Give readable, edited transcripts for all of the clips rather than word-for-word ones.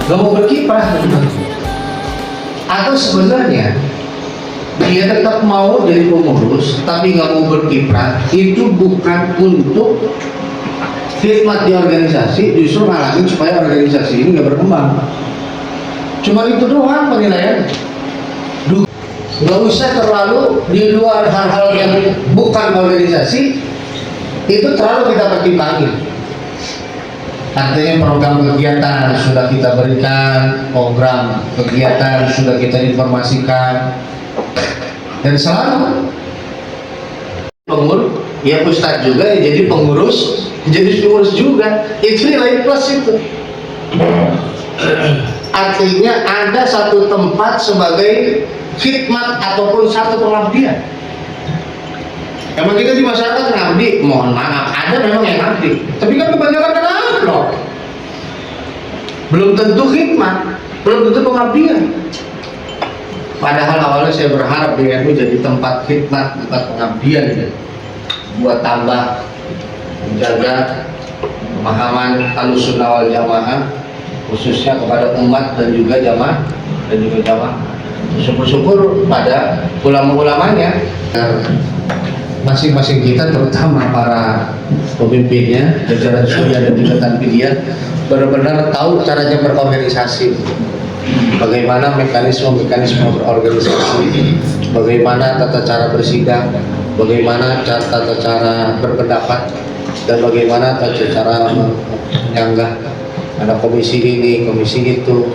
nggak mau berkiprah, atau sebenarnya dia tetap mau jadi pengurus tapi nggak mau berkiprah, itu bukan untuk khidmat di organisasi, justru ngalangin supaya organisasi ini nggak berkembang. Cuma itu doang penilaian. Nggak usah terlalu di luar hal-hal yang bukan organisasi, itu terlalu kita pertimbangin. Artinya program kegiatan sudah kita berikan, program kegiatan sudah kita informasikan, dan selalu pengurus, ya Ustadz juga ya jadi pengurus, jadi pengurus juga, itu nilai plus itu. Artinya ada satu tempat sebagai khidmat ataupun satu pengabdian. Emang kita di masyarakat ngabdi, mohon maaf, ada memang yang ngabdi, tapi kan kebanyakan kan amplop. Belum tentu khidmat, belum tentu pengabdian. Padahal awalnya saya berharap DNU jadi tempat khidmat, tempat pengabdian ya. Buat tambah menjaga pemahaman Ahlussunnah wal Jamaah, khususnya kepada umat dan juga jamaah syukur-syukur pada ulama-ulamanya. Masing-masing kita, terutama para pemimpinnya, jajaran Surya dan Ikatan Pidya, benar-benar tahu caranya berorganisasi, bagaimana mekanisme berorganisasi, bagaimana tata cara bersidang, bagaimana tata cara berpendapat, dan bagaimana tata cara menyanggah. Ada komisi ini, komisi itu,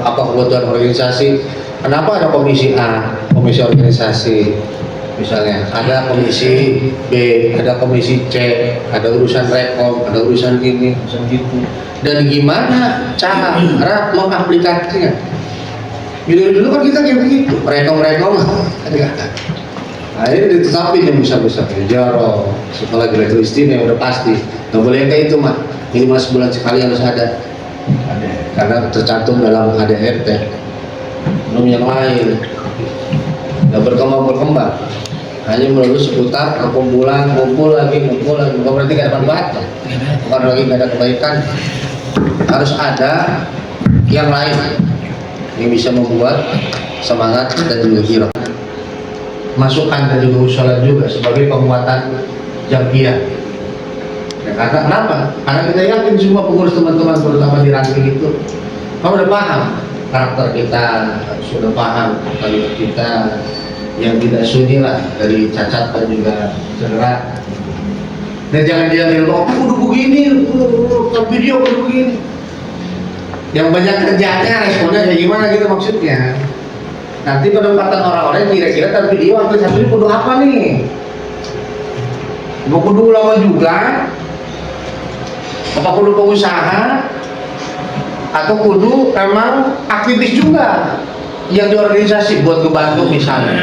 apa kebutuhan organisasi, kenapa ada komisi A, komisi organisasi. Misalnya ada komisi B, ada komisi C, ada urusan rekom, ada urusan ini, urusan gitu. Dan gimana cara mengaplikasinya? Dulu kan kita kayak begitu, rekom. Nah ini ditetapin yang besar-besar, jaro, setelah direktur istimewa udah pasti. Nggak boleh kayak itu mah, minimal sebulan sekali harus ada. Karena tercantum dalam ADRT. Belum yang lain. Nggak berkembang. Hanya melulu seputar kumpulan, ngumpul lagi, bukan berarti nggak ada manfaatnya, bukan lagi nggak ada kebaikan. Harus ada yang lain yang bisa membuat semangat dan juga giroh. Masukan dan juga usulan juga sebagai penguatan jamiah. Ya, karena kenapa? Karena kita yakin semua pengurus teman-teman, terutama di ranting itu, kamu udah paham karakter kita, sudah paham kalimat kita yang tidak sunyi lah dari cacat dan juga cedera. Dan jangan dia bilang, oh udah begini, video udah begini. Yang banyak kerjanya, responnya kayak gimana gitu maksudnya. Nanti penempatan orang-orang kira-kira ter video atau satu ini kudu apa nih? Mau kudu ulama juga? Apa kudu pengusaha? Atau kudu emang aktivis juga? Yang di organisasi buat ngebantu misalnya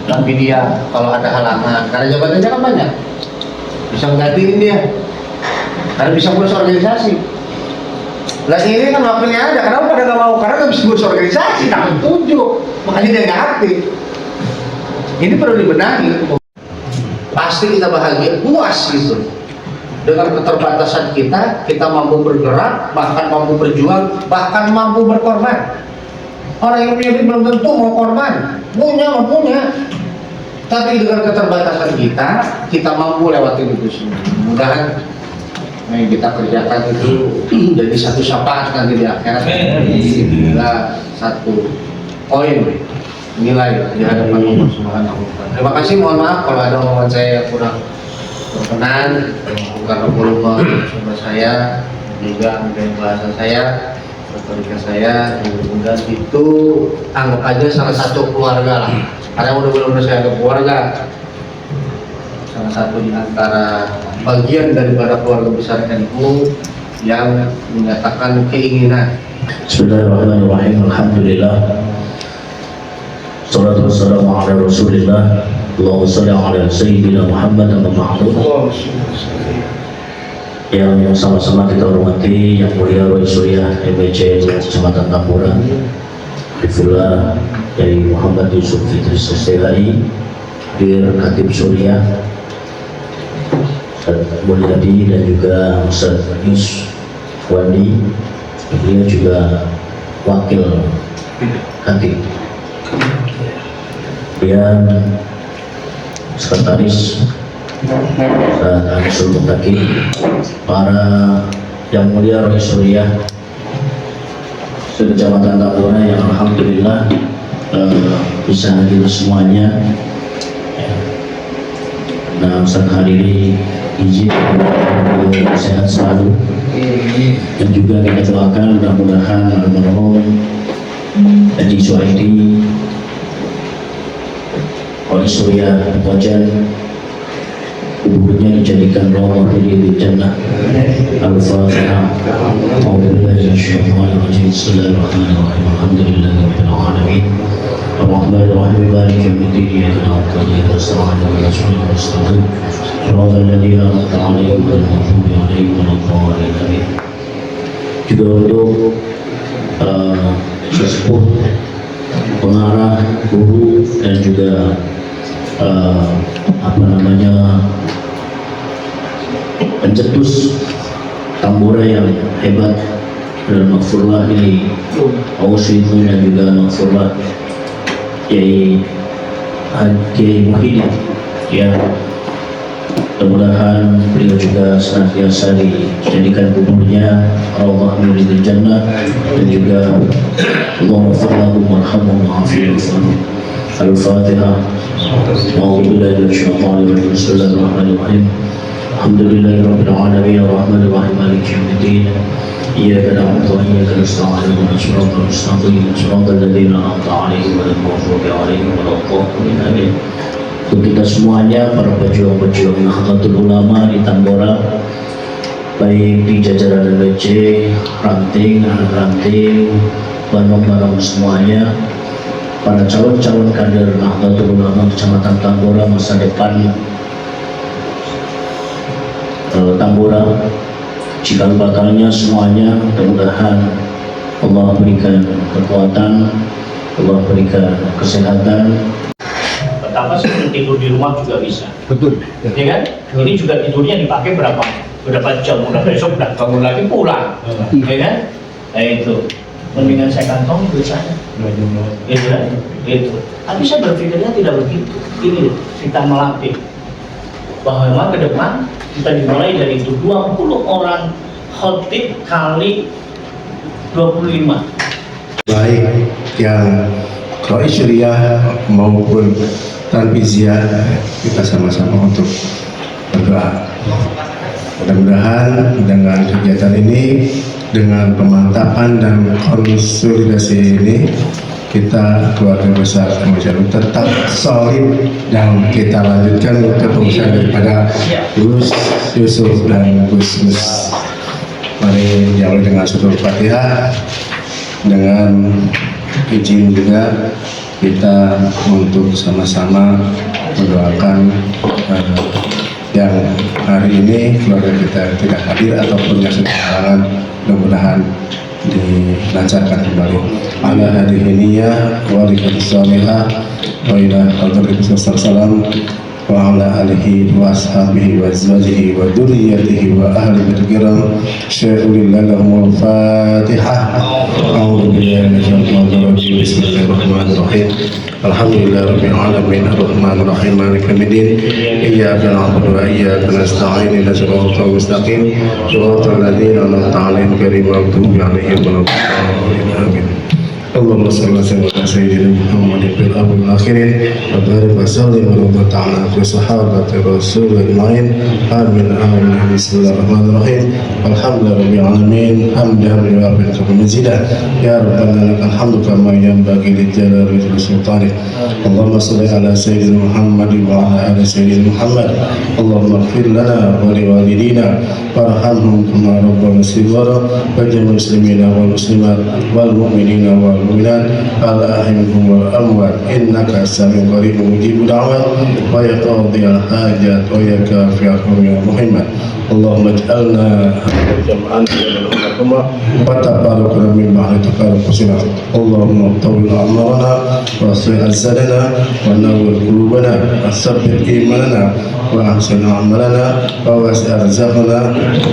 tapi dia kalau ada halangan karena jabatannya kan banyak bisa menggantiin dia karena bisa ngurus organisasi. Lah ini kan wakilnya ada, kenapa pada nggak mau? Karena nggak bisa ngurus organisasi, takut tunjuk, makanya dia nggak aktif. Ini perlu dibenahi. Pasti kita bahagia, puas gitu dengan keterbatasan kita mampu bergerak, bahkan mampu berjuang, bahkan mampu berkorban. Orang yang punya duit belum tentu mau korban, punya. Tapi dengan keterbatasan kita mampu lewatin itu semua. Mudah-mudahan yang kita kerjakan itu jadi satu syafaat nanti di akhirat. Adalah satu poin nilai di hadapan Allah Subhanahu wa Ta'ala. Terima kasih, mohon maaf kalau ada omongan saya yang kurang berkenan, bukan lupa sama saya, juga mungkin bahasa saya. Retorika saya, mudah-mudahan itu anggap aja salah satu keluarga lah. Karena mudah-mudahan saya anggap keluarga, salah satu di antara bagian daripada keluarga besar NU yang menyatakan keinginan. Bismillahirrahmanirrahim. Alhamdulillah. Salatu wassalamu ala Rasulillah. Allahumma shalli ala Sayyidina Muhammad wa ma'mud. Yang sama-sama kita hormati Yang Mulia Roy Surya MBC Kecamatan Tamburan, Hifzullah dari Muhammad Yusuf Fitri SSTHI, Bir Khatib Surya, Mulyadi, dan juga Ustaz Yus Wandi. Beliau juga wakil Khatib, kemudian sekretaris Ustaz Anisul Mutaki, para yang mulia Rois Suriah Kecamatan Tambora yang alhamdulillah bisa hadir semuanya. Nah, Ustaz hadiri izin sehat selalu, dan juga kita doakan mudah-mudahan almarhum Haji Suhaidi Rois Suriah Wajan kuburnya dijadikan roh di jannah. Al-Fatihah. A'udzubillahi minasyaitonir rajim. Bismillahirrahmanirrahim. Alhamdulillahirabbil alamin. Ar-Rahmanir-Rahim. Maliki yaumiddin. Iyyaka na'budu wa iyyaka nasta'in. Ihdinas siratal mustaqim. Shiratal ladzina an'amta 'alaihim ghairil maghdubi 'alaihim waladdallin. Amin. Juga untuk sesepuh, pengarah, guru, dan juga pencetus Tambora yang hebat dan Maghfurlah ini Auswitu, dan juga Maghfurlah Kiai Muhyiddin, ya, mudah-mudahan beliau juga senantiasa dijadikan kuburnya Allah miridil jannah, dan juga Allahumma firlahu warhamhu wa'afihi. Al-Fatihah. A'udzubillahi minasyaitonir rajim. Bismillahirrahmanirrahim. Alhamdulillahirabbil alamin. Ar-Rahmanir-Rahim. Maliki yaumiddin. Iyyaka na'budu wa iyyaka nasta'in. Ihdinas siratal mustaqim. Shiratal ladzina an'amta 'alaihim ghairil maghdubi alaihim waladdallin. Amin. Untuk kita semuanya, para pejuang-pejuang Nahdlatul Ulama di Tambora, baik di jajaran LBC, ranting, anak ranting, barang-barang semuanya, para calon-calon kader Nahdlatul Ulama Kecamatan Tambora masa depan Tambora, cikal bakalnya semuanya, mudah-mudahan Allah berikan kekuatan, Allah berikan kesehatan. Pertama sebelum tidur di rumah juga bisa. Betul. Ya kan? Ini juga tidurnya dipakai berapa jam, udah besok udah bangun lagi pulang. Ya kan? Nah itu. Mendingan saya kantong duit saya. Gitu kan? Gitu. Tapi saya berpikirnya tidak begitu. Ini kita melatih bahwa ke depan kita dimulai dari itu 20 orang khotib kali 25. Baik yang Rois Suriah maupun Tanfiziyah, kita sama-sama untuk berdoa. Mudah-mudahan dengan kegiatan ini, dengan pemantapan dan konsolidasi ini, kita keluarga besar Masyarakat tetap solid, dan kita lanjutkan kepengurusan daripada Gus Yusuf dan Gus Mus. Mari diawali dengan surah Fatihah, dengan izin juga kita untuk sama-sama mendoakan yang hari ini keluarga kita tidak hadir ataupun yang sedang halangan, mudah-mudahan dilancarkan kembali. Ala hadhihi niyyah wa lillahi sholihah wa ila hadratis wassalam wa ala alihi wa ashabihi wa azwajihi wa dzurriyyatihi wa ahli baitil kiram syai'ul lahum al-fatihah. A'udzu billahi minasyaitonir rajim. Bismillahirrahmanirrahim. Alhamdulillahirabbil alamin. Arrahmanir rahim. Maliki yaumiddin. Iyyaka na'budu wa iyyaka nasta'in. Ihdinas siratal mustaqim. Shiratal ladzina an'amta 'alaihim ghairil maghdubi 'alaihim waladdallin. Amin. Allahumma shalli ala sayyidina Muhammadin fil awwalin wal akhirin wa barik wa sallim wa radiyallahu ta'ala an sahabati rasulil ajma'in. Amin amin. Bismillahirrahmanirrahim. Alhamdulillahirabbil alamin. Hamdan lillahi rabbil alamin. Ya rabbana lakal hamdu kama yanbaghi li jalali sultanik. Allahumma shalli ala sayyidina Muhammadin wa ala ali sayyidina Muhammad. Allahumma ighfir lana wa li walidina warhamhum kama rabbana shighara wa jami'il muslimina wal muslimat wal mu'minina wal mu'minat al-ahim wal amwat إنك سميع قريب مجيب دعوات ويا قاضي الحاجات ويا كافي الحكم يا محمد اللهم اجعلنا هذا الجمعان لكما وتباركنا من بعد تبارك سنة اللهم طول أعمارنا واصلح أجسادنا ونور قلوبنا وثبت إيماننا وأحسن أعمالنا ووسع رزقنا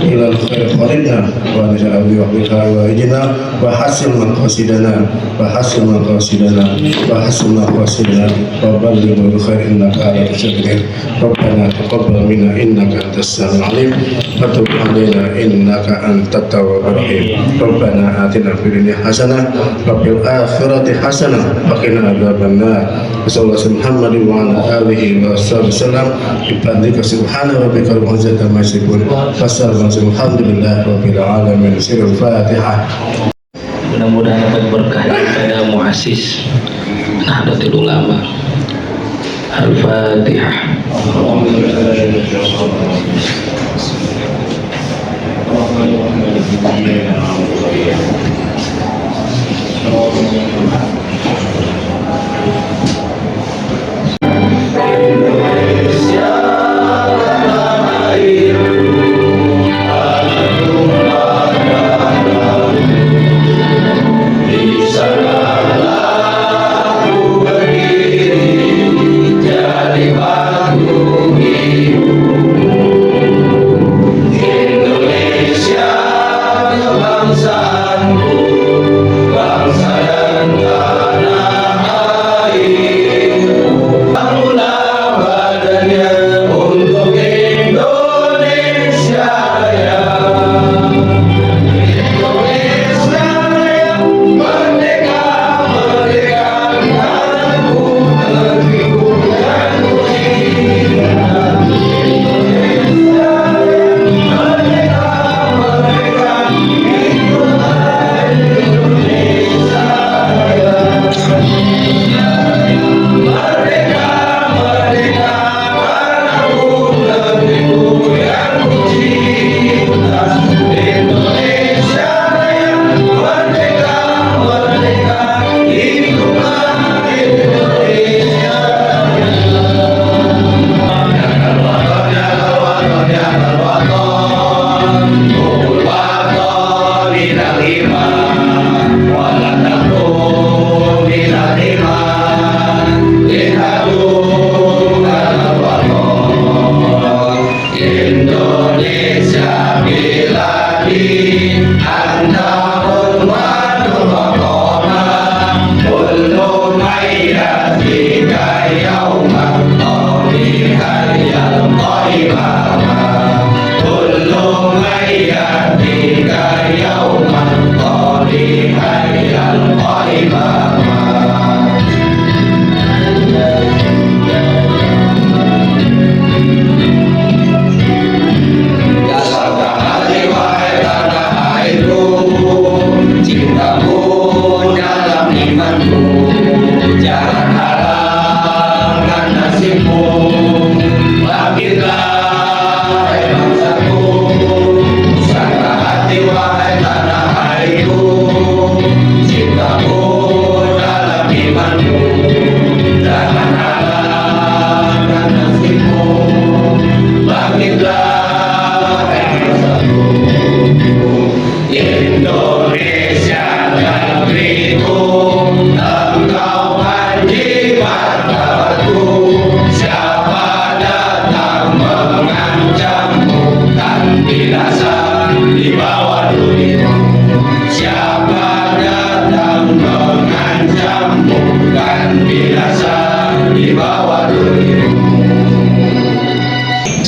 إلى الخير قربنا ونجعل بوحدك وإجنا وحسن مقاصدنا وحسن مقاصدنا وحسن مقاصدنا وبلغ بالخير إنك على كل شيء قدير ربنا تقبل منا إنك أنت السميع العليم وتب علينا إنك أنت التواب الرحيم ربنا آتنا في الدنيا حسنة وفي الآخرة حسنة وقنا عذاب النار وصلى الله على محمد وعلى آله وصحبه وسلم بفضلك سبحان ربك رب العزة عما يصفون والسلام الحمد لله رب العالمين سر الفاتحة. Mudah-mudahan dapat berkah pada muassis Nahdlatul Ulama. Al-Fatihah.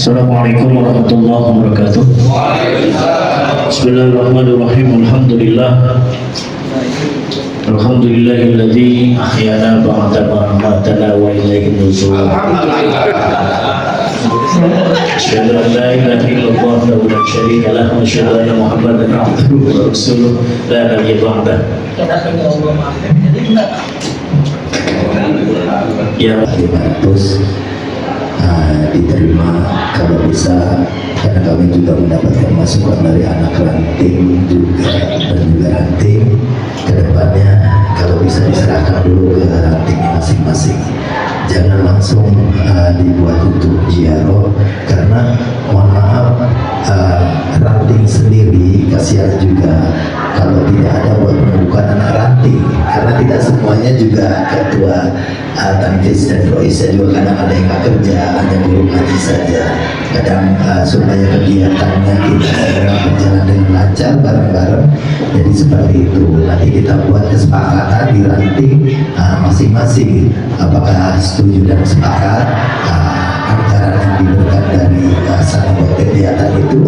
Assalamualaikum warahmatullahi wabarakatuh. Bismillahirrahmanirrahim. Alhamdulillahilladzi ahyana ba'da ma amatana wa ilaihin nusyur. Asyhadu an la ilaha illallah wa la syarika lah wa asyhadu anna Muhammadan abduhu wa rasuluh la nabiyya ba'dah. Ya 500 diterima kalau bisa, karena kami juga mendapatkan masukan dari anak ranting juga dan juga ranting. Kedepannya kalau bisa diserahkan dulu ke rantingnya masing-masing. Jangan langsung dibuat untuk ziarah, karena mohon maaf, ranting sendiri kasihan juga kalau tidak ada buat pembukaan anak ranting, karena tidak semuanya juga ketua tanfis dan roisnya juga kadang ada yang nggak kerja, hanya guru ngaji saja. Kadang supaya kegiatannya kita berjalan dengan lancar bareng-bareng, jadi seperti itu. Nanti kita buat kesepakatan di ranting masing-masing, apakah setuju dan sepakat anggaran yang diberikan dari sang buat kegiatan itu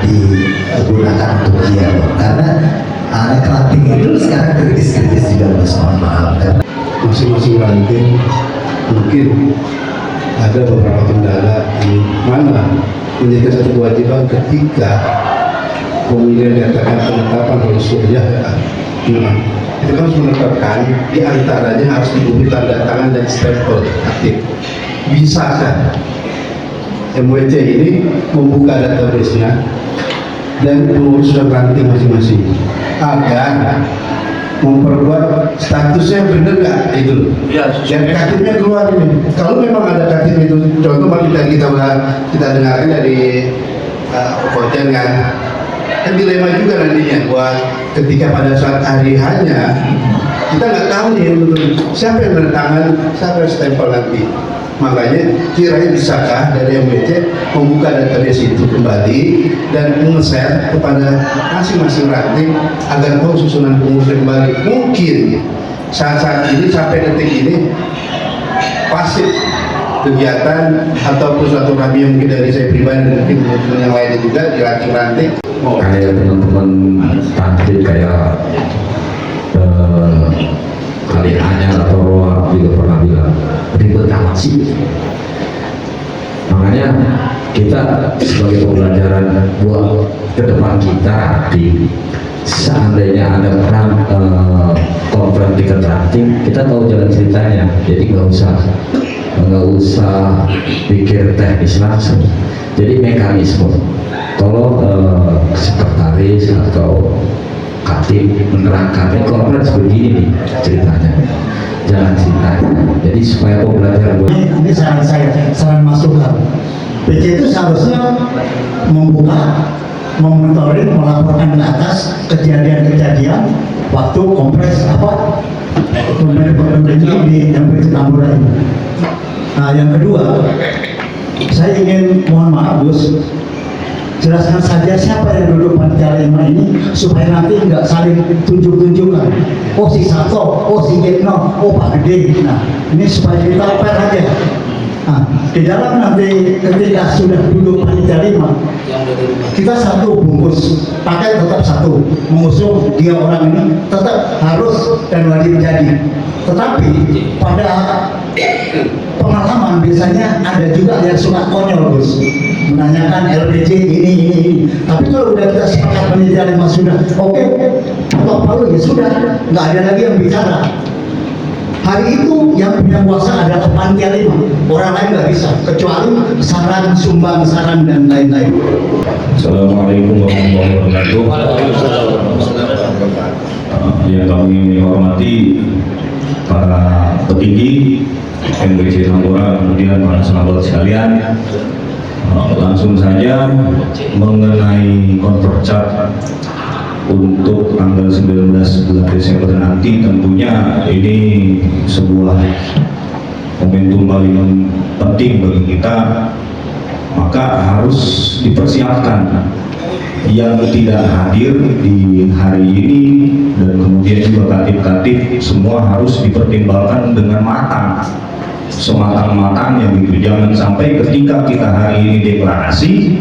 digunakan untuk ziarah, karena anak ranting itu sekarang kritis-kritis juga, mohon maaf, karena masing-masing ranting mungkin ada beberapa kendala di mana menjadi satu kewajiban ketika pemilihan diadakan penetapan oleh Suriah. Itu kan harus menetapkan, di antaranya harus diberi tanda tangan dan stempel aktif. Bisakah MWC ini membuka database-nya dan pengurusan ranting masing-masing agar memperkuat statusnya benar nggak itu? Ya, Dan katibnya keluar ini. Kalau memang ada katib itu, contoh kita dengarkan dari Kocan kan dilema juga nantinya buat ketika pada saat hari hanya kita nggak tahu nih siapa yang bertangan, siapa yang stempel nanti. Makanya kira-kira bisakah dari MWC membuka database itu kembali dan nge-share kepada masing-masing ranting agar tahu susunan pengurus kembali. Mungkin saat-saat ini sampai detik ini pasif kegiatan ataupun suatu rami yang mungkin dari saya pribadi dan mungkin teman-teman yang lainnya juga di ranting-ranting. Kayak teman-teman tantri kayak kali hanya atau Roa juga pernah bilang ribet amat sih. Makanya kita sebagai pembelajaran buat ke depan kita, di seandainya ada perang konflik tingkat ranting, kita tahu jalan ceritanya, jadi nggak usah pikir teknis langsung. Jadi mekanisme, kalau sekretaris atau katib menerangkannya, kalau kan begini nih ceritanya, jalan ceritanya. Jadi supaya pembelajaran ini saran masukan. PC itu seharusnya membuka, memonitoring, melaporkan ke atas kejadian-kejadian waktu kompres di MPC Tambora ini. Nah, yang kedua, saya ingin mohon maaf Gus, jelaskan saja siapa yang duduk panitia 5 ini supaya nanti nggak saling tunjuk-tunjukkan. Oh si Sabto, oh si Yetno, oh Pak Gede. Nah, ini supaya kita fair aja. Nah, di dalam nanti ketika sudah duduk panitia 5, kita satu bungkus pakai tetap satu, mengusung dia orang ini tetap harus dan wajib jadi. Tetapi pada pengalaman biasanya ada juga yang suka konyol Gus, menanyakan LPG ini. Tapi kalau udah kita sepakat panitia 5 sudah oke, atau palu ya sudah, nggak ada lagi yang bicara. Hari itu yang punya kuasa adalah panitia 5, orang lain nggak bisa, kecuali saran, sumbang saran dan lain-lain. Assalamualaikum warahmatullahi wabarakatuh. Yang kami hormati para petinggi MPC Tambora, kemudian para sahabat sekalian, langsung saja mengenai konvercat untuk tanggal 19 bulan Desember nanti, tentunya ini sebuah momentum paling penting bagi kita, maka harus dipersiapkan. Yang tidak hadir di hari ini dan kemudian juga katib-katib semua harus dipertimbangkan dengan matang, sematang-matangnya gitu. Jangan sampai ketika kita hari ini deklarasi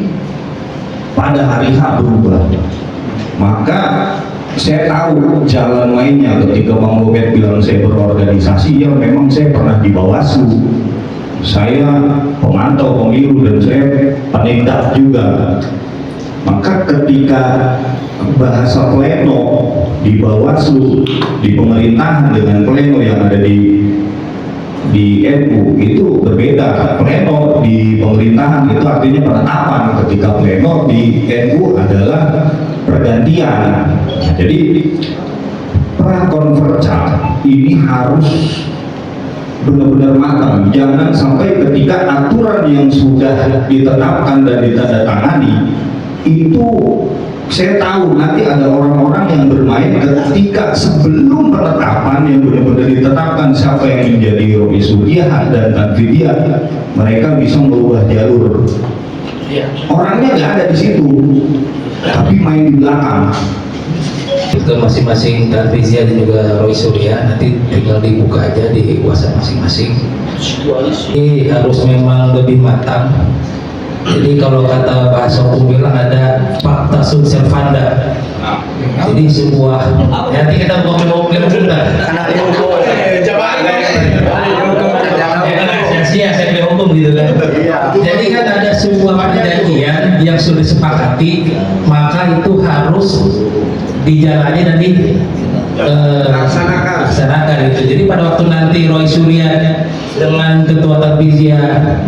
pada hari H berubah. Maka saya tahu jalan lainnya. Ketika Bang Bobet bilang saya berorganisasi, ya memang saya pernah di Bawaslu, saya pemantau pemilu dan saya panikdak juga. Maka ketika bahasa pleno di Bawaslu, di pemerintahan dengan pleno yang ada di NU itu berbeda. Pleno di pemerintahan itu artinya penetapan, ketika pleno di NU adalah pergantian. Jadi pra-convert ini harus benar-benar matang. Jangan sampai ketika aturan yang sudah ditetapkan dan ditandatangani itu, saya tahu nanti ada orang-orang yang bermain ketika sebelum penetapan yang benar-benar ditetapkan siapa yang menjadi Rois Suriah dan Tanfidiyah, mereka bisa merubah jalur. Orangnya nggak ada di situ, tapi main di belakang. Ke masing-masing Tanfidiyah dan juga Rois Suriah nanti tinggal dibuka aja di kuasa masing-masing. Ini harus memang lebih matang. Jadi kalau kata bahasa hukum bilang ada fakta sub servanda. Jadi sebuah, nanti kita mau sebentar. Saya hukum gitu kan. Jadi kan ada sebuah perjanjian yang sudah disepakati, maka itu harus dijalani dan dilaksanakan gitu. Jadi pada waktu nanti Rois Suriah dengan ketua Tanfidiyah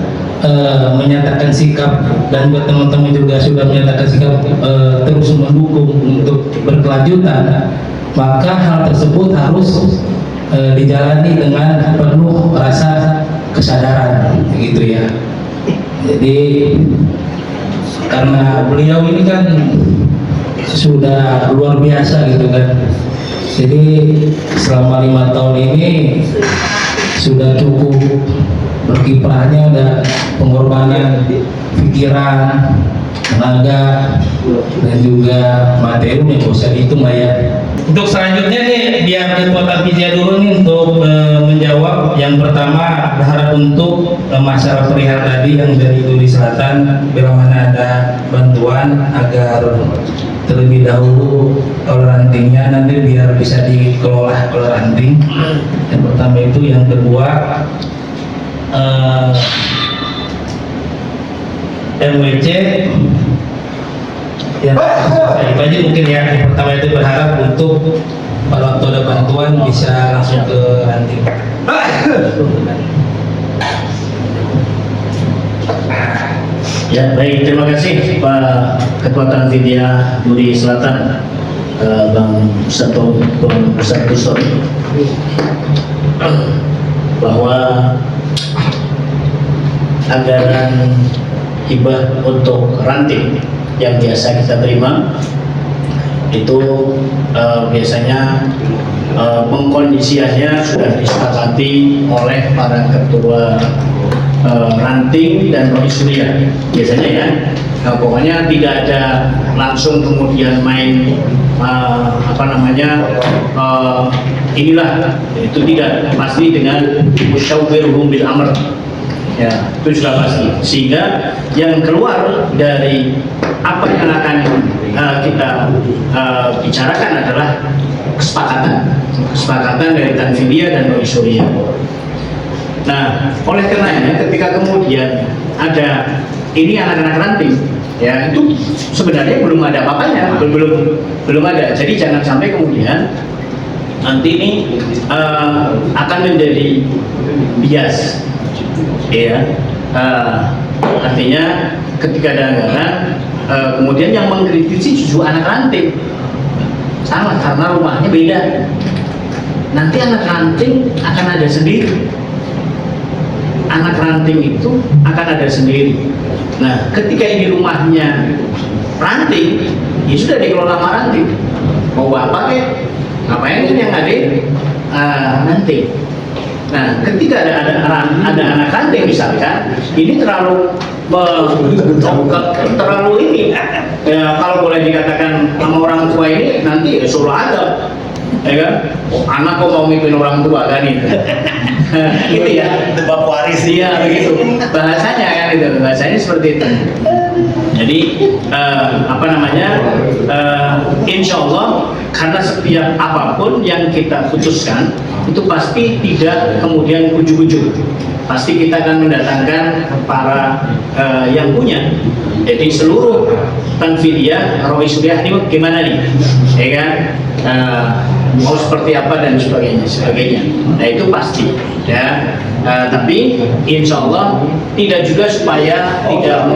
menyatakan sikap dan buat teman-teman juga sudah menyatakan sikap terus mendukung untuk berkelanjutan, maka hal tersebut harus dijalani dengan penuh rasa kesadaran gitu ya. Jadi karena beliau ini kan sudah luar biasa gitu kan, jadi selama 5 tahun ini sudah cukup berkiprahnya, udah pengorbanan pikiran, tenaga dan juga materi yang bisa dihitung lah ya. Untuk selanjutnya nih biar ketua Tanfidiyah dulu nih untuk menjawab. Yang pertama berharap untuk masalah perihal tadi yang dari Duri Selatan, bila mana ada bantuan agar terlebih dahulu kalau rantingnya nanti biar bisa dikelola kalau ranting. Yang pertama itu, yang kedua MWC ya, itu aja mungkin ya. Yang pertama itu berharap untuk kalau waktu ada bantuan bisa langsung ke ranting. Ya, baik, terima kasih Pak Ketua Tanfidiyah Duri Selatan, Bang Ustadz Kustor, bahwa anggaran hibah untuk ranting yang biasa kita terima itu biasanya pengkondisiannya sudah disepakati oleh para ketua ranting dan Rois Suriah biasanya ya. Nah, pokoknya tidak ada langsung kemudian main inilah, itu tidak, pasti dengan musyawwirhum bil amr ya, itu sudah pasti. Sehingga yang keluar dari apa yang akan kita bicarakan adalah kesepakatan dari Tanfidiyah dan Rois Suriah. Nah, oleh karenanya ketika kemudian ada ini anak-anak ranting ya, itu sebenarnya belum ada apa-apanya, belum ada. Jadi jangan sampai kemudian nanti ini akan menjadi bias ya. Artinya ketika ada anggaran kemudian yang mengkritisi justru anak ranting, salah karena rumahnya beda. Nanti anak ranting akan ada sendiri. Anak ranting itu akan ada sendiri. Nah, ketika ini rumahnya ranting, ya sudah dikelola sama ranting. Mau bapak ngapain yang ada nanti. Nah, ketika ada anak ranting misalkan, ini terlalu ini ya, kalau boleh dikatakan sama orang tua ini nanti ya suruh adab, ya kan? Anak kok mau mimpin orang tua kan itu. Gitu ya, debak waris ya begitu bahasanya kan, itu bahasanya seperti itu. Jadi insya Allah karena setiap apapun yang kita putuskan itu pasti tidak kemudian ujuk-ujuk, pasti kita akan mendatangkan para yang punya. Jadi seluruh Tanfidiyah, Rois Suriah ini gimana nih, ya kan? Mau seperti apa dan sebagainya. Nah itu pasti ya. Tapi insya Allah tidak juga supaya tidak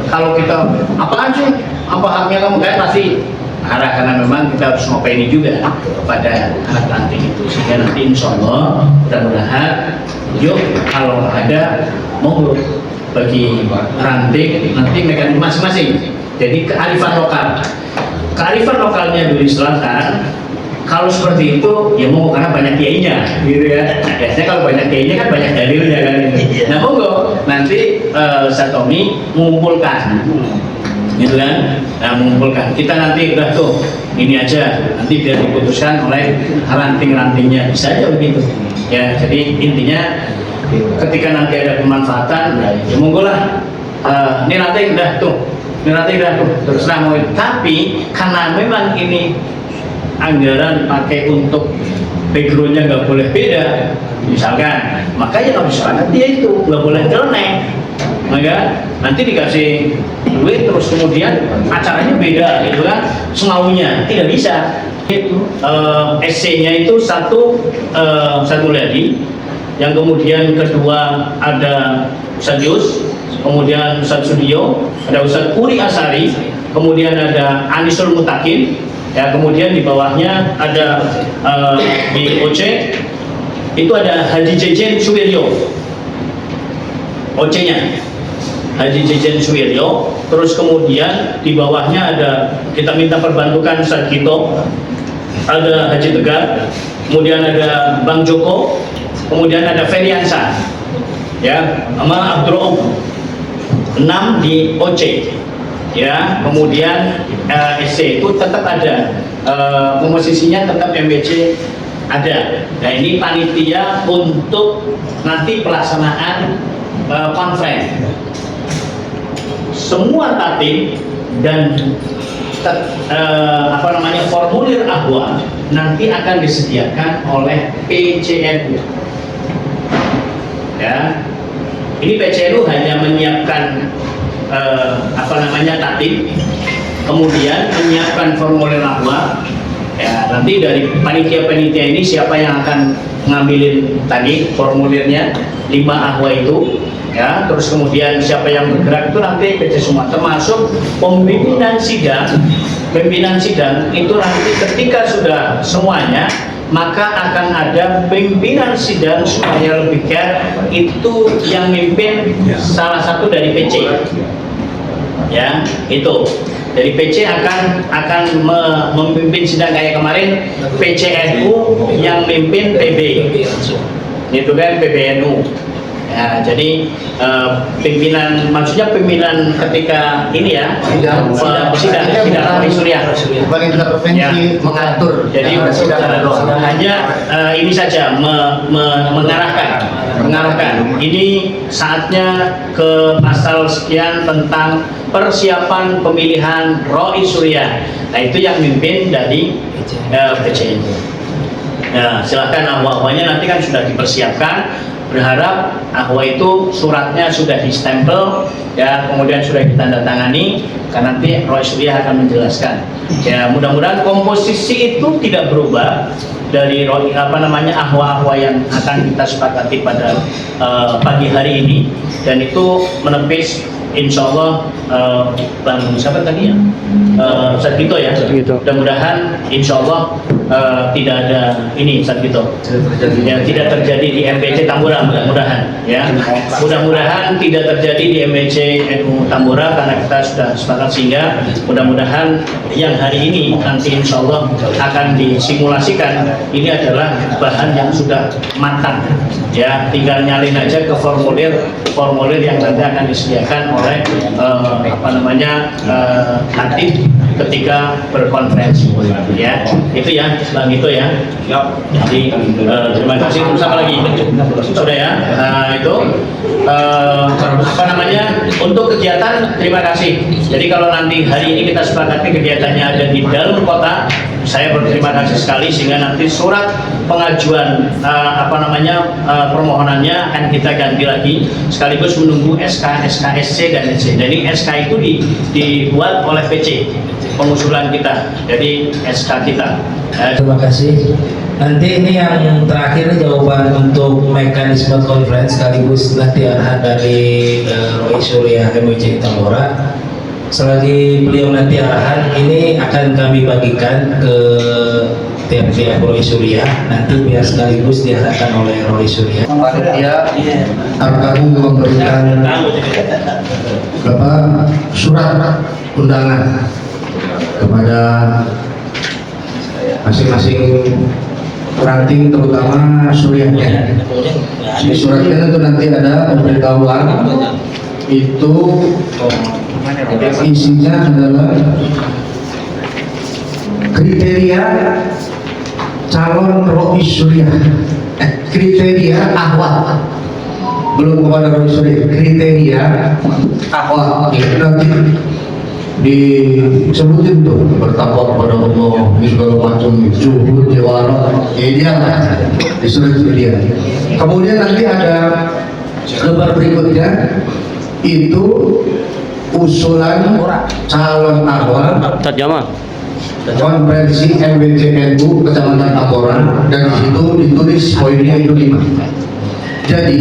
kalau kita apaan sih, apa haknya kamu, kayak pasti arah, karena memang kita harus ngopeni juga kepada anak ranting itu, sehingga nanti insya Allah mudah-mudahan yuk kalau ada monggo bagi ranting nanti mekanisme masing-masing. Jadi kearifan lokalnya Duri Selatan, kalau seperti itu ya monggo, karena banyak kiainya gitu ya. Biasanya kalau banyak kiainya kan banyak dalilnya kan gitu. Nah monggo nanti Satomi mengumpulkan gitu kan, nah mengumpulkan, kita nanti udah tuh ini aja, nanti biar diputuskan oleh ranting-rantingnya, bisa aja begitu ya. Jadi intinya ketika nanti ada pemanfaatan ya monggo lah, ini ranting udah tuh, ini ranting udah tuh, teruslah mau. Tapi karena memang ini anggaran pakai untuk backgroundnya nggak boleh beda misalkan, makanya harus banget dia itu nggak boleh nyeleneh, maka nanti dikasih duit terus kemudian acaranya beda gitu kan, semaunya, tidak bisa. SC-nya itu satu lagi, yang kemudian kedua ada Ustadz Yus, kemudian Ustadz Sudio, ada Ustadz Uri Asari, kemudian ada Anisul Mutakin, ya, kemudian di bawahnya ada di OC itu ada Haji Jejen Suwiryo, OC-nya Haji Jejen Suwiryo. Terus kemudian di bawahnya ada, kita minta perbantukan Ustadz Gito, ada Haji Tegar, kemudian ada Bang Joko, kemudian ada Feriansa, ya, sama Abdurrahman. 6 di OC, ya, kemudian SC itu tetap ada, komposisinya tetap MBC ada. Nah ini panitia untuk nanti pelaksanaan conference. Semua tatib dan formulir ahwa nanti akan disediakan oleh PCNU. Ya, ini PCNU hanya menyiapkan tatib, kemudian menyiapkan formulir ahwa. Ya, nanti dari panitia-panitia ini siapa yang akan ngambilin tadi formulirnya 5 ahwa itu, ya, terus kemudian siapa yang bergerak itu nanti PC semua, termasuk pimpinan sidang. Pimpinan sidang itu nanti ketika sudah semuanya, maka akan ada pimpinan sidang supaya lebih care, itu yang mimpin salah satu dari PC, ya, itu dari PC akan memimpin sidang kayak kemarin PCNU yang mimpin PB, itu kan PBNU. Ya, jadi pimpinan, maksudnya pimpinan ketika ini ya sidang Suriah bukan tingkat provinsi mengatur. Jadi hanya ini saja mengarahkan. Ini saatnya ke pasal sekian tentang persiapan pemilihan Roi Suriah. Nah itu yang mimpin dari PCNU. Nah silakan ahwa-ahwanya nanti kan sudah dipersiapkan. Berharap ahwa itu suratnya sudah distempel, ya, kemudian sudah ditandatangani, karena nanti Roi Suriah akan menjelaskan. Ya, mudah-mudahan komposisi itu tidak berubah dari ahwa-ahwa yang akan kita sepakati pada pagi hari ini, dan itu menepis insya Allah Bang siapa tadi ya? Ustadz Gito ya. Mudah-mudahan insya Allah tidak ada ini Ustadz Gito. Ya, tidak terjadi di MBC Tambora, mudah-mudahan ya. Mudah-mudahan tidak terjadi di MBC NU Tambora, karena kita sudah sepakat, sehingga mudah-mudahan yang hari ini nanti insya Allah akan disimulasikan ini adalah bahan yang sudah matang. Ya, tinggal nyalin aja ke formulir yang nanti akan disediakan oleh tatib ketika berkonferensi, ya, itu ya, Bang itu ya. Jadi terima kasih. Terus apa lagi? Sudah ya. Itu untuk kegiatan, terima kasih. Jadi kalau nanti hari ini kita sepakati kegiatannya ada di dalam kota, saya berterima kasih sekali, sehingga nanti surat pengajuan permohonannya akan kita ganti lagi, sekaligus menunggu SK, SC dan SC. Jadi SK itu dibuat oleh PC pengusulan kita, jadi SK kita. Terima kasih. Nanti ini yang terakhir jawaban untuk mekanisme conference, sekaligus nanti arahan dari Roi Suriah MBC Tambora. selagi beliau nanti arahan ini akan kami bagikan ke tiap-tiap Roy Surya, nanti biar sekaligus diarahkan oleh Roy Surya. Panitia akan memberikan surat undangan kepada masing-masing ranting, terutama suryanya. Di suratnya itu nanti ada pemberitahuan, itu isinya adalah kriteria calon Rois Surya, kriteria ahwal, belum kepada Rois Surya, kriteria ahwal. Nanti disebutin tuh bertakwa kepada Allah, segala macam zuhud, jawara, ideal di surat dia. Kemudian nanti ada lembar berikutnya itu usulan calon ahwal konferensi MBCNU Kecamatan Tamboran, dan di situ ditulis poinnya itu 5. Jadi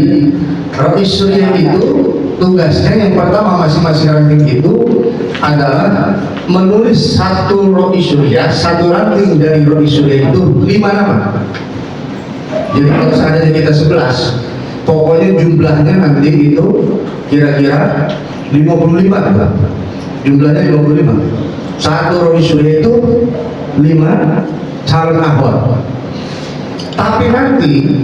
Rois Surya itu tugasnya yang pertama, masing-masing ranting itu adalah menulis satu Rois Surya, satu ranting dari Rois Surya itu 5 nama. Jadi kalau seandainya kita 11, pokoknya jumlahnya nanti itu kira-kira 55, jumlahnya 55. Satu Rois Surya itu 5 calon ahwal. Tapi nanti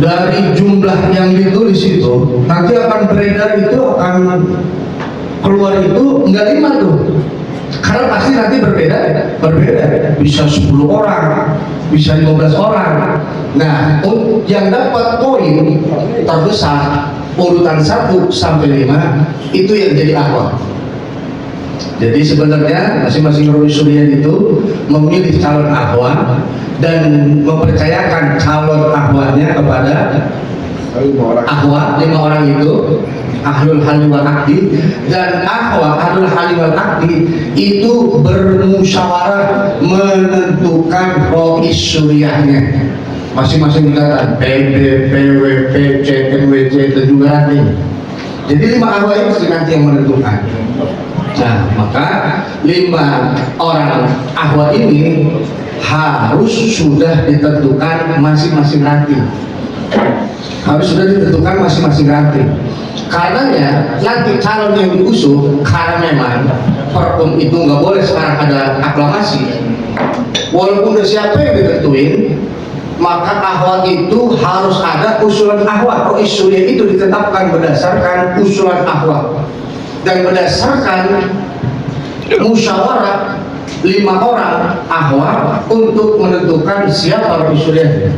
dari jumlah yang ditulis itu nanti akan beredar, itu akan keluar itu enggak 5 tuh, karena pasti nanti berbeda, bisa 10 orang, bisa 15 orang. Nah, yang dapat poin terbesar urutan 1 sampai 5 itu yang jadi ahwal. Jadi sebenarnya masing-masing Rois Surya itu memilih calon ahwal dan mempercayakan calon ahwalnya kepada ahwal 5 orang itu, ahlul hal wal aqdi, dan ahwal ahlul hal wal aqdi itu bermusyawarah menentukan Rois Suryanya. Masing-masing tingkatan PB, PW, PC, MWC, dan juga ranting. Jadi 5 ahwal itu nanti yang menentukan. Nah, maka 5 orang ahwal ini harus sudah ditentukan masing-masing ranting. Harus sudah ditentukan masing-masing ranting. Karenanya nanti calon yang diusung, karena memang perpum itu nggak boleh sekarang ada aklamasi. Walaupun udah siapa yang ditentuin, maka ahwal itu harus ada usulan ahwal. Rois Surya itu ditetapkan berdasarkan usulan ahwal dan berdasarkan musyawarah 5 orang ahwal untuk menentukan siapa Rois Surya.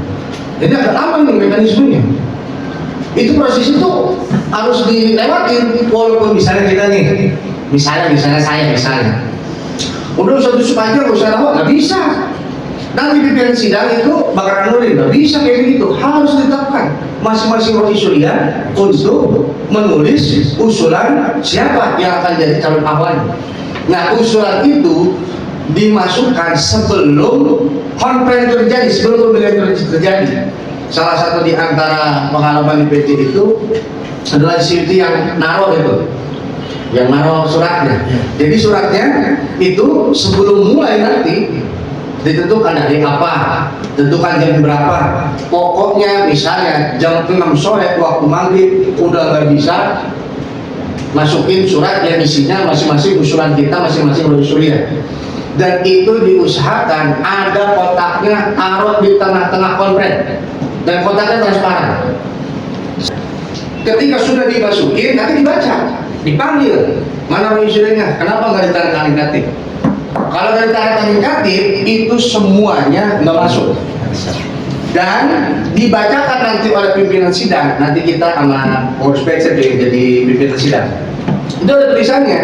Jadi agak lama nih mekanismenya. Itu proses itu harus dilewatin. Walaupun misalnya kita nih, misalnya saya udah satu aja nggak usah lama, nggak bisa. Nanti pimpinan sidang itu bakal nulis, nggak bisa kayak begitu. Harus ditetapkan masing-masing Rois Surya untuk menulis usulan siapa yang akan jadi calon ahwal. Nah, usulan itu dimasukkan sebelum konferensi terjadi, sebelum pemilihan terjadi. Salah satu di antara pengalaman di PT itu adalah Siti yang naruh itu, yang naruh suratnya. Jadi suratnya itu sebelum mulai nanti ditentukan dari apa, tentukan jam berapa. Pokoknya misalnya jam 6 sore waktu maghrib udah nggak bisa masukin surat yang isinya masing-masing usulan kita, masing-masing Rois Surya. Dan itu diusahakan ada kotaknya, taruh di tengah-tengah konferensi dan kotaknya transparan. Ketika sudah dimasukin, nanti dibaca, dipanggil mana Rois Suryanya, kenapa nggak ditandatangani katib? Kalau dari tangan katib itu semuanya nggak masuk dan dibacakan nanti oleh pimpinan sidang. Nanti kita sama pengurus PCB jadi pimpinan sidang. Itu ada tulisannya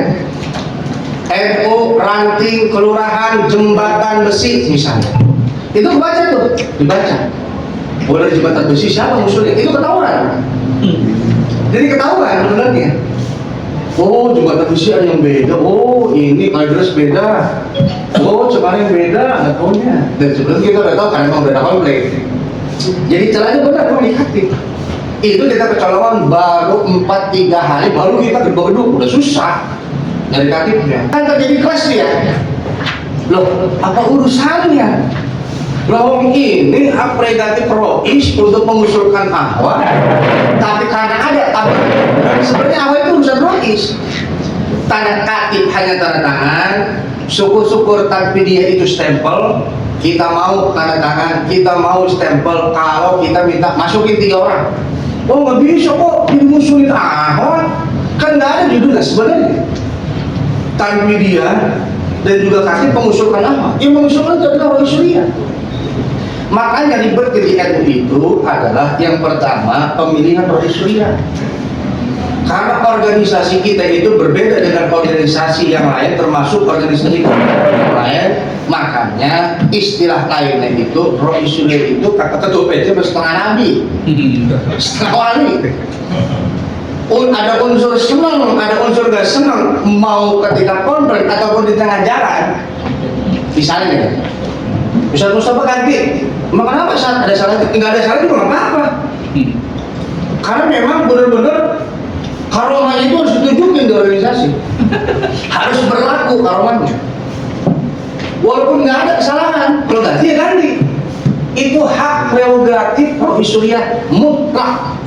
NU ranting kelurahan jembatan besi misalnya. Itu dibaca tuh, dibaca. Boleh jembatan besi siapa musuhnya? Itu ketahuan. Jadi ketahuan sebenarnya. Oh, jembatan besi ada yang beda. Oh, ini address beda. Oh, kemarin beda, nggak tahunya. Dan sebelum kita udah tahu karena memang beda konflik. Jadi celahnya benar memang dikatip. Itu kita kecolongan baru 4-3 hari baru kita gedung-gedung udah susah. dari katibnya. Kan terjadi kelas dia. Loh, apa urusannya? Loh ini hak prerogatif Rois untuk mengusulkan ahwa, tapi karena ada apa? Sebenarnya ahwa itu urusan Rois. Tanda katib hanya tanda tangan, syukur-syukur tanpa dia itu stempel. Kita mau tanda tangan, kita mau stempel kalau kita minta masukin 3 orang. Oh nggak bisa kok dimusuhin ahwa, kan nggak ada judulnya sebenarnya. Tanpa dia dan juga katib mengusulkan ahwa, yang mengusulkan itu adalah Rois Surya. Makanya ribet di NU itu adalah yang pertama pemilihan Rois Surya. Karena organisasi kita itu berbeda dengan organisasi yang lain, termasuk organisasi yang lain. Makanya istilah lainnya itu Rois Surya itu kata ketua PC setengah nabi, setengah wali. Ada unsur senang, ada unsur gak senang, mau ketika konflik ataupun di tengah jalan. Misalnya, Ustaz Mustafa ganti. Emang kenapa saat ada salah? Nggak ada salah juga nggak apa-apa. Karena memang benar-benar karomahnya itu harus ditunjukin di organisasi. Harus berlaku karomahnya. Walaupun nggak ada kesalahan, kalau ganti ya ganti. Itu hak prerogatif Rois Surya mutlak.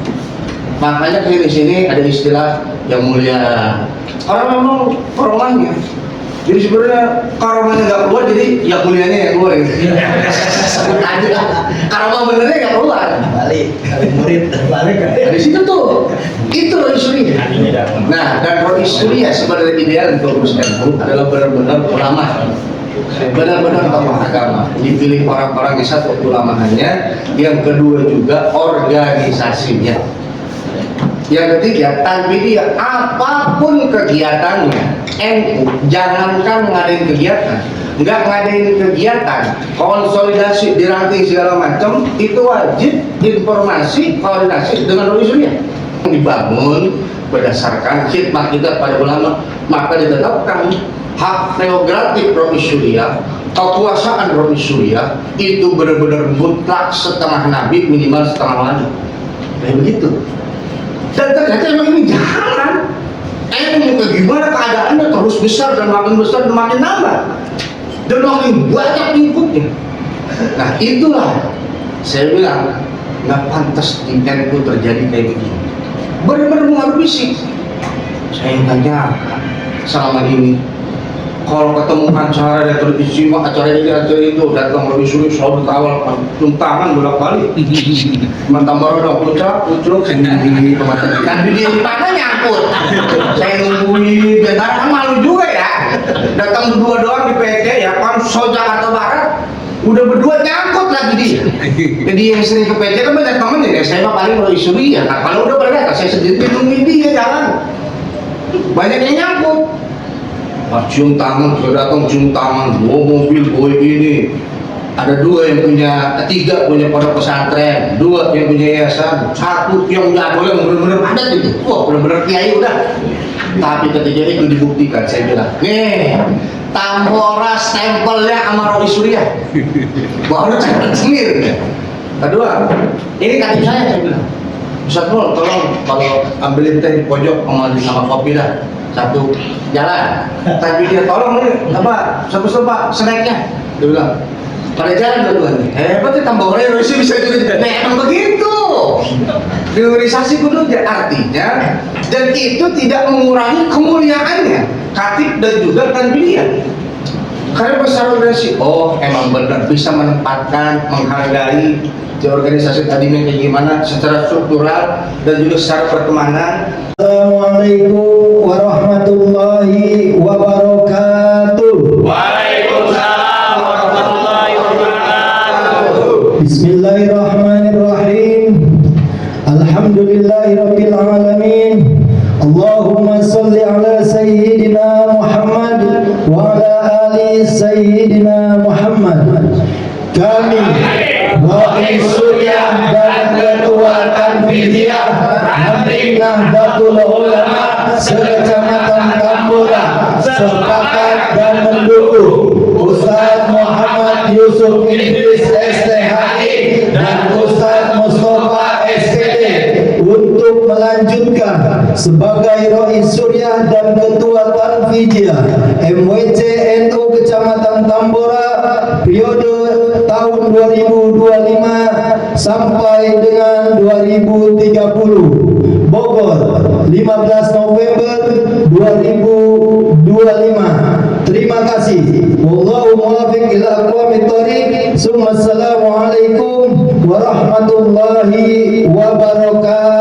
Makanya di sini ada istilah yang mulia. Karena memang karomahnya. Jadi sebenarnya karomahnya nggak keluar, jadi ya kuliahnya yang keluar gitu. Karomah benernya nggak keluar. Balik murid, balik. Di situ tuh, itu Rois Surya. Nah, dan Rois Surya sebenarnya ideal untuk NU adalah benar-benar ulama, benar-benar tokoh agama. Dipilih orang-orang yang satu ulamaannya, yang kedua juga organisasinya. Yang ketiga, tanpa dia apapun kegiatannya, NU jangankan ngadain kegiatan, nggak ngadain kegiatan, konsolidasi di ranting segala macam, itu wajib informasi koordinasi dengan Rois Surya. Dibangun berdasarkan khidmat kita pada ulama, maka ditetapkan hak prerogatif Rois Surya, kekuasaan Rois Surya itu benar-benar mutlak setengah nabi minimal setengah wali. Kayak begitu. Dan ternyata memang ini jalan. Gimana keadaannya terus besar dan makin nambah dan makin banyak pengikutnya. Nah itulah saya bilang nggak pantas di NU terjadi kayak begini. Benar-benar mengaruhi fisik. Saya tanya selama ini kalau ketemu acara dan teristimewa acara ini itu datang Rois Surya selalu kawal cium tangan bolak-balik. Mantan baru udah pucuk sendiri kemana kan dia di mana nyangkut. Saya nungguin bentar kan malu juga ya. Datang berdua doang di PT ya kan Jakarta Barat. Udah berdua nyangkut lagi dia. Jadi yang sering ke PT kan banyak temen ya. Saya mah paling Rois Surya. Nah kalau udah berada saya sendiri nungguin dia jalan. Banyak yang nyangkut. Cium tangan, sudah datang cium tangan, bawa mobil, bawa ini. Ada 2 yang punya, 3 punya pondok pesantren, 2 yang punya yayasan, 1 yang jadwal yang benar-benar padat itu. Wah, benar-benar kiai udah. Tapi ketika itu dibuktikan, saya bilang, nih, tambora stempelnya sama Rois Surya. Baru cengir. Kedua, ini katib saya bilang, Ustaz Mul, tolong kalau ambilin teh di pojok sama kopi dah. 1 jalan, tapi dia tolong nih apa satu snacknya, dia bilang pada jalan dua-duanya hebat ya tambah orang Rois bisa juga. Memang begitu priorisasi kudu artinya, dan itu tidak mengurangi kemuliaannya katib dan juga tanbidia. Karena besar organisasi, oh emang benar bisa menempatkan, menghargai di organisasi tadi kayak gimana secara struktural dan juga secara pertemanan. Assalamualaikum warahmatullahi wabarakatuh. Waalaikumsalam warahmatullahi wabarakatuh. Bismillahirrahmanirrahim. Alhamdulillahirabbil alamin. Allahumma shalli ala sayyidina Muhammad wa ala ali sayyidina Muhammad. Kami Rois Surya dan Ketua Tanfidiyah Ranting Nahdlatul Ulama Sekecamatan Tambora sepakat dan mendukung Ustaz Muhammad Yusuf Idris STHI dan Ustaz Mustafa SPD untuk melanjutkan sebagai Rois Surya dan Ketua Tanfidiyah Mulia MWC NU Kecamatan Tambora periode tahun 2025 sampai dengan 2030. Bogor 15 November 2025. Terima kasih. Wallahu muwaffiq ila aqwamit thoriq. Assalamualaikum warahmatullahi wabarakatuh.